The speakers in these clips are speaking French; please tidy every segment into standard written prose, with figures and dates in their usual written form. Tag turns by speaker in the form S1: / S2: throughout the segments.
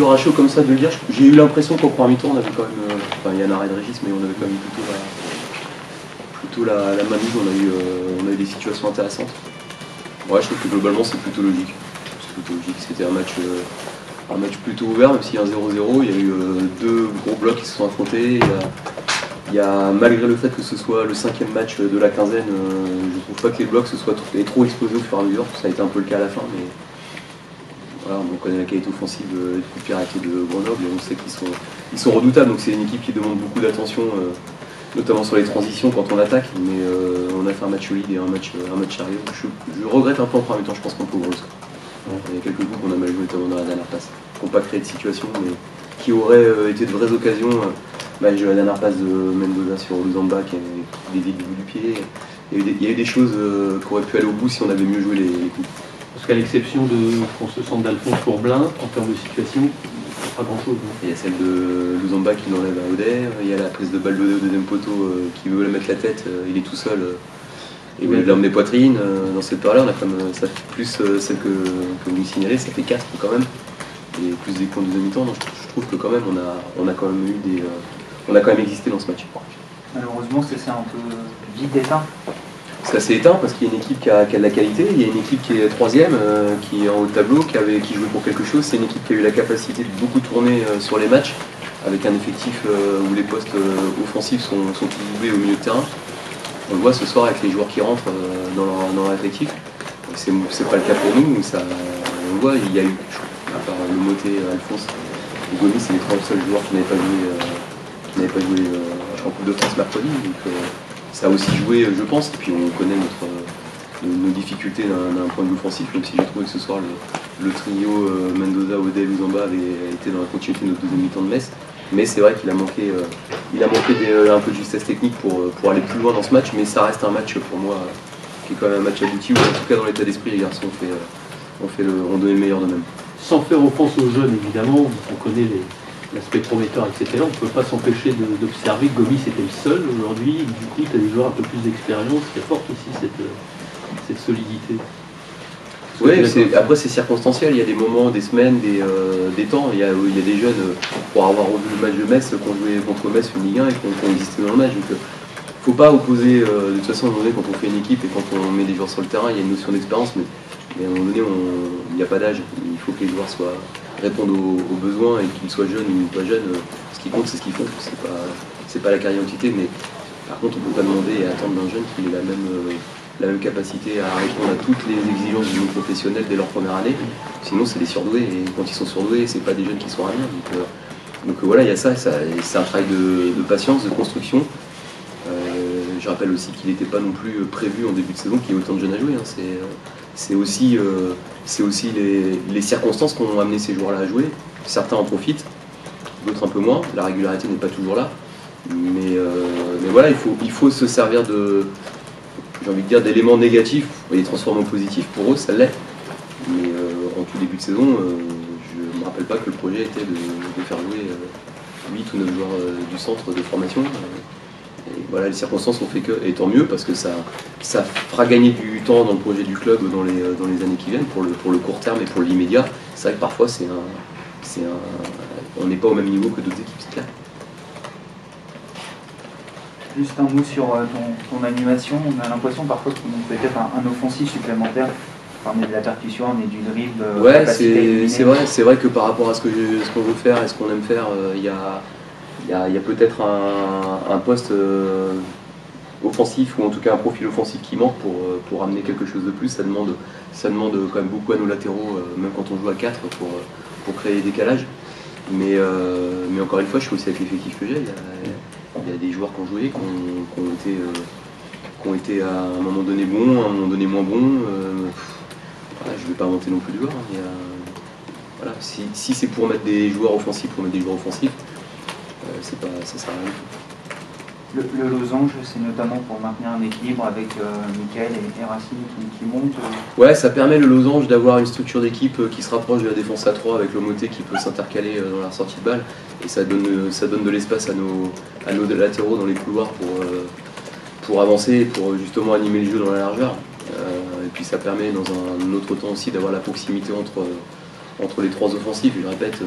S1: dur à chaud comme ça de le dire. J'ai eu l'impression qu'en première mi-temps, on avait quand même. Enfin, il y a un arrêt de Régis, mais on avait quand même plutôt la main mise. On a eu des situations intéressantes. Ouais, je trouve que globalement, c'est plutôt logique. C'était un match plutôt ouvert, même s'il y a un 0-0. Il y a eu deux gros blocs qui se sont affrontés. Malgré le fait que ce soit le 5e match de la quinzaine, je trouve pas que les blocs aient trop explosé au fur et à mesure. Ça a été un peu le cas à la fin, mais voilà, on connaît la qualité offensive des coups de pied arrêtés de Grenoble et on sait qu'ils sont redoutables. Donc c'est une équipe qui demande beaucoup d'attention, notamment sur les transitions quand on attaque. Mais on a fait un match solide et un match sérieux. Je regrette un peu en premier temps, je pense qu'on peut ouvrir le score. Il y a quelques coups qu'on a mal joué, notamment dans la dernière passe, qui n'ont pas créé de situation, mais qui auraient été de vraies occasions. La dernière passe de Mendoza sur Luzamba qui dévie du bout du pied. Il y a eu des choses qui auraient pu aller au bout si on avait mieux joué les coups.
S2: Parce qu'à l'exception de ce centre d'Alphonse Courblin, en termes de situation, pas grand-chose.
S1: Il y a celle de Luzamba qui l'enlève à Oder, il y a la prise de balle au deuxième poteau qui veut la mettre la tête, il est tout seul. Et vous l'emmener poitrine, dans cette période, on a comme ça plus celle que vous me signalez, ça fait 4 quand même. Et plus des points de deuxième mi-temps, je trouve que quand même on a quand même eu on a quand même existé dans ce match.
S3: Malheureusement, c'est un peu vite éteint.
S1: C'est assez éteint parce qu'il y a une équipe qui a de la qualité, il y a une équipe qui est 3e, qui est en haut de tableau, qui jouait pour quelque chose. C'est une équipe qui a eu la capacité de beaucoup tourner sur les matchs, avec un effectif où les postes offensifs sont tous doublés au milieu de terrain. On le voit ce soir avec les joueurs qui rentrent dans leur effectif. C'est pas le cas pour nous, ça, on le voit, il y a eu, à part le Moté, Alphonse et Gomis, c'est les 3 seuls joueurs qui n'avaient pas joué en Coupe de France mercredi. Donc, ça a aussi joué, je pense, et puis on connaît nos difficultés d'un point de vue offensif, même si j'ai trouvé que ce soir le trio Mendoza, Odel, Luzamba avait été dans la continuité de notre deuxième mi-temps de Metz. Mais c'est vrai qu'il a manqué, un peu de justesse technique pour aller plus loin dans ce match, mais ça reste un match pour moi qui est quand même un match abouti, où en tout cas dans l'état d'esprit les garçons ont donné le meilleur d'eux-mêmes.
S2: Sans faire offense aux jeunes évidemment, on connaît l'aspect prometteur, etc. On ne peut pas s'empêcher d'observer que Gomis était le seul aujourd'hui. Du coup, tu as des joueurs un peu plus d'expérience qui apportent aussi cette solidité.
S1: Oui, après c'est circonstanciel, il y a des moments, des semaines, des temps. Il y a des jeunes, pour avoir revu le match de Metz, qui ont joué contre Metz une Ligue 1 et qui ont existé dans le match. Donc il ne faut pas opposer, de toute façon à un moment donné quand on fait une équipe et quand on met des joueurs sur le terrain, il y a une notion d'expérience, mais à un moment donné il n'y a pas d'âge. Il faut que les joueurs répondent aux besoins et qu'ils soient jeunes ou pas jeunes. Ce qui compte c'est ce qu'ils font, c'est pas la carrière d'identité, mais par contre on ne peut pas demander et attendre d'un jeune qu'il ait la même capacité à répondre à toutes les exigences du monde professionnel dès leur première année. Sinon c'est des surdoués, et quand ils sont surdoués, c'est pas des jeunes qui sont rien. Donc voilà, il y a ça, c'est un travail de patience, de construction. Je rappelle aussi qu'il n'était pas non plus prévu en début de saison qu'il y ait autant de jeunes à jouer. C'est aussi les circonstances qui ont amené ces joueurs-là à jouer. Certains en profitent, d'autres un peu moins. La régularité n'est pas toujours là. Mais voilà, il faut se servir d'éléments négatifs et les transformer en positifs. Pour eux, ça l'est. Mais en tout début de saison, je ne me rappelle pas que le projet était de faire jouer 8 ou 9 joueurs du centre de formation. Et voilà, les circonstances ont fait que, et tant mieux, parce que ça fera gagner du temps dans le projet du club dans les années qui viennent, pour le court terme et pour l'immédiat. C'est vrai que parfois, on n'est pas au même niveau que d'autres équipes, c'est clair.
S3: Juste un mot sur ton animation. On a l'impression parfois qu'il manque peut-être un offensif supplémentaire. On est de la percussion, on est du dribble.
S1: Ouais, c'est vrai que par rapport à ce qu'on veut faire et ce qu'on aime faire, il y a peut-être un poste offensif, ou en tout cas un profil offensif qui manque pour amener quelque chose de plus. Ça demande quand même beaucoup à nos latéraux, même quand on joue à 4, pour créer des décalages. Mais encore une fois, je suis aussi avec l'effectif que j'ai. Il y a des joueurs qui ont joué, qui ont été à un moment donné bons, à un moment donné moins bons. Voilà, je ne vais pas inventer non plus de joueurs. Voilà, si c'est pour mettre des joueurs offensifs, ça sert à rien.
S3: Le losange, c'est notamment pour maintenir un équilibre avec Mickaël et Racine qui montent.
S1: Ouais, ça permet le losange d'avoir une structure d'équipe qui se rapproche de la défense à 3 avec le Moté qui peut s'intercaler dans la sortie de balle. Et ça donne de l'espace à nos latéraux dans les couloirs pour avancer et pour justement animer le jeu dans la largeur. Et puis ça permet dans un autre temps aussi d'avoir la proximité entre les 3 offensifs. Je le répète,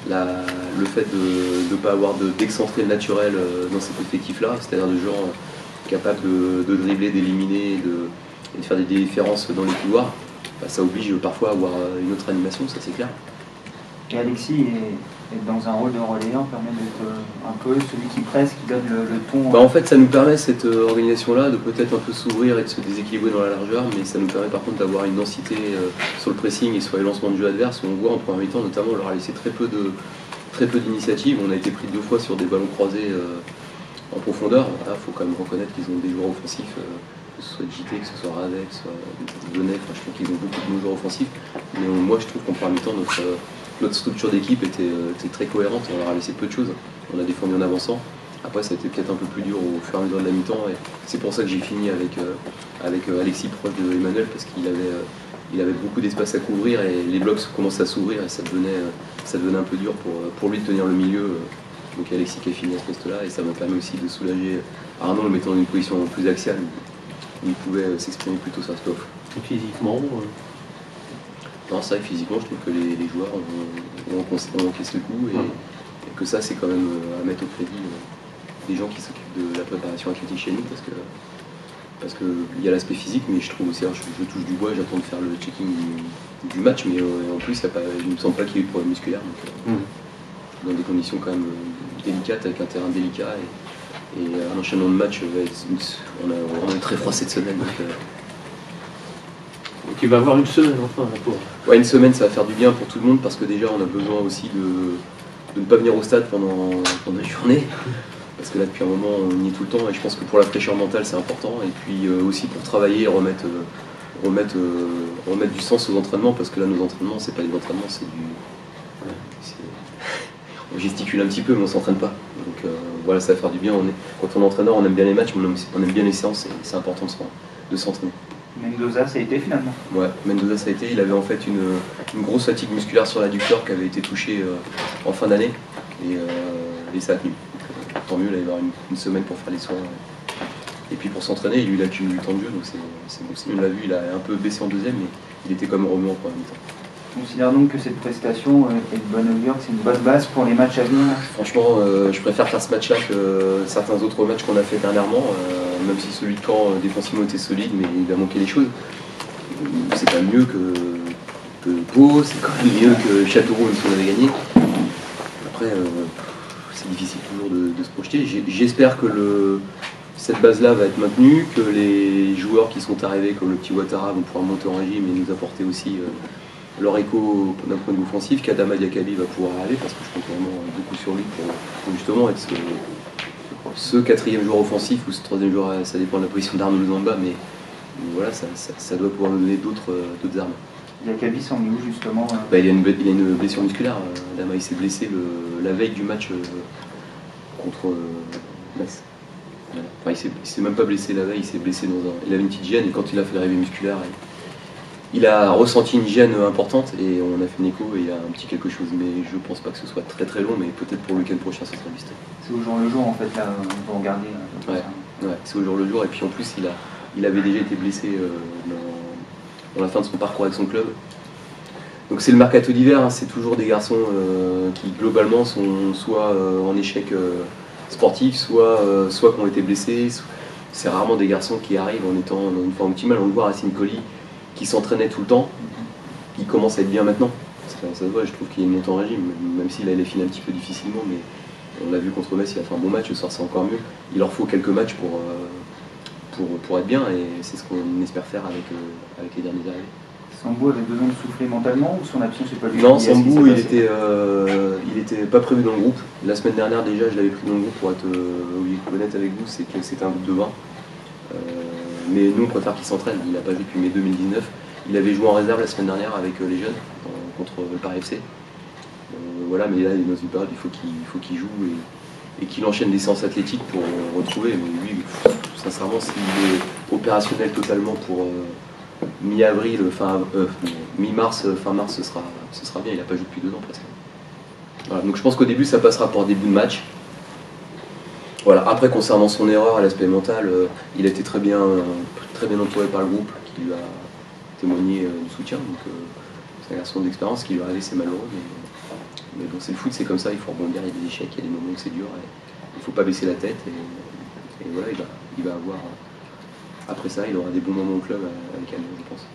S1: le fait de ne pas avoir d'excentré naturel dans cet effectif-là, c'est-à-dire de gens capables de dribbler, d'éliminer et de faire des différences dans les couloirs, bah, ça oblige parfois à avoir une autre animation, ça c'est clair.
S3: Et Alexis est dans un rôle de relayeur, permet d'être un peu celui qui presse, qui donne le ton.
S1: Bah en fait, ça nous permet, cette organisation-là, de peut-être un peu s'ouvrir et de se déséquilibrer dans la largeur, mais ça nous permet par contre d'avoir une densité sur le pressing et sur les lancements de jeu adverses, où on voit en première mi-temps, notamment, on leur a laissé très peu d'initiatives. On a été pris 2 fois sur des ballons croisés en profondeur. Il faut quand même reconnaître qu'ils ont des joueurs offensifs, que ce soit JT, que ce soit Radek, que ce soit Venef. Je trouve qu'ils ont beaucoup de bons joueurs offensifs, mais moi je trouve qu'en première mi-temps, notre structure d'équipe était très cohérente, on leur a laissé peu de choses, on a défendu en avançant. Après ça a été peut-être un peu plus dur au fur et à mesure de la mi-temps, et c'est pour ça que j'ai fini avec Alexis proche de Emmanuel, parce qu'il avait beaucoup d'espace à couvrir et les blocs commençaient à s'ouvrir et ça devenait un peu dur pour lui de tenir le milieu. Donc Alexis qui a fini à ce poste-là, et ça m'a permis aussi de soulager Arnaud, le mettant dans une position plus axiale où il pouvait s'exprimer plutôt sur ce off.
S2: Et physiquement
S1: Non, c'est vrai que physiquement, je trouve que les joueurs ont encaissé le coup et que ça, c'est quand même à mettre au crédit des gens qui s'occupent de la préparation athlétique chez nous, parce que il y a l'aspect physique, mais je trouve aussi, alors je touche du bois, j'attends de faire le checking du match, mais en plus, il ne me semble pas qu'il y ait eu de problème musculaire. Donc, dans des conditions quand même délicates, avec un terrain délicat et un enchaînement de matchs, on est très froid cette semaine.
S2: Donc il va avoir une semaine enfin pour.
S1: Ouais, une semaine ça va faire du bien pour tout le monde parce que déjà on a besoin aussi de ne pas venir au stade pendant une journée. Parce que là depuis un moment on y est tout le temps et je pense que pour la fraîcheur mentale c'est important. Et puis aussi pour travailler et remettre du sens aux entraînements, parce que là nos entraînements c'est pas des entraînements, c'est du. On gesticule un petit peu mais on s'entraîne pas. Donc voilà, ça va faire du bien. Quand on est entraîneur on aime bien les matchs, on aime bien les séances et c'est important de s'entraîner.
S3: Mendoza, ça a été finalement.
S1: Ouais, Mendoza, ça a été. Il avait en fait une grosse fatigue musculaire sur l'adducteur qui avait été touchée en fin d'année et ça a tenu. Donc, tant mieux, là, il va avoir une semaine pour faire les soins. Et puis pour s'entraîner, il a accumulé le temps de jeu, donc c'est bon signe. On l'a vu, il a un peu baissé en deuxième, mais il était quand même remuant en première mi-temps.
S3: Je considère donc que cette prestation est de bonne augure, que c'est une bonne base pour les matchs à venir.
S1: Franchement, je préfère faire ce match-là que certains autres matchs qu'on a fait dernièrement, même si celui de Caen défensivement était solide, mais il a manqué des choses. C'est quand même mieux que Pau, c'est quand même mieux que Châteauroux, même si on avait gagné. Après, c'est difficile toujours de se projeter. J'espère que cette base-là va être maintenue, que les joueurs qui sont arrivés, comme le petit Ouattara, vont pouvoir monter en régime et nous apporter aussi leur écho d'un point de vue offensif, qu'Adama Diakabi va pouvoir aller, parce que je compte vraiment beaucoup sur lui pour justement être ce 4e joueur offensif ou ce 3e joueur, ça dépend de la position d'Arnaud Luzamba, mais voilà, ça doit pouvoir nous donner d'autres armes.
S3: Diakabi s'en est où justement
S1: Il a une blessure musculaire. Adama il s'est blessé la veille du match contre Metz. Voilà. Enfin, il s'est même pas blessé la veille, il s'est blessé il avait une petite gêne et quand il a fait le réveil musculaire, il a ressenti une gêne importante et on a fait une écho et il y a un petit quelque chose, mais je pense pas que ce soit très très long, mais peut-être pour le week-end prochain ça sera listé.
S3: C'est au jour le jour en fait, là on peut regarder.
S1: Ouais, c'est au jour le jour et puis en plus il avait déjà été blessé dans la fin de son parcours avec son club. Donc c'est le mercato d'hiver, hein, c'est toujours des garçons qui globalement sont soit en échec sportif, soit qui ont été blessés. C'est rarement des garçons qui arrivent en étant dans une forme optimale. On le voit à Sincoli qui s'entraînait tout le temps, qui commence à être bien maintenant. Ça se voit, je trouve qu'il y a une montée en régime, même s'il allait finir un petit peu difficilement, mais on l'a vu contre Metz, il a fait un bon match, ce soir c'est encore mieux. Il leur faut quelques matchs pour être bien et c'est ce qu'on espère faire avec les derniers arrivés.
S3: Sambou avait besoin de souffler mentalement ou son absence n'est pas lui?
S1: Non, Sambou il était pas prévu dans le groupe. La semaine dernière déjà je l'avais pris dans le groupe pour être honnête avec vous, c'est que c'était un groupe de 20. Mais nous on préfère qu'il s'entraîne, il n'a pas joué depuis mai 2019. Il avait joué en réserve la semaine dernière avec les jeunes contre le Paris FC. Voilà, mais là il est dans une période, il faut qu'il joue et qu'il enchaîne des séances athlétiques pour retrouver. Mais lui, sincèrement, s'il est opérationnel totalement pour mi-avril, mi-mars, fin mars, ce sera bien. Il n'a pas joué depuis 2 ans presque. Voilà, donc je pense qu'au début ça passera pour un début de match. Voilà. Après concernant son erreur à l'aspect mental, il a été très bien entouré par le groupe qui lui a témoigné du soutien. Donc c'est un garçon d'expérience qui lui est arrivé, c'est malheureux, Mais bon, c'est le foot, c'est comme ça, il faut rebondir, il y a des échecs, il y a des moments où c'est dur. Il ne faut pas baisser la tête. Et voilà, il va avoir. Après ça, il aura des bons moments au club avec Amiens, je pense.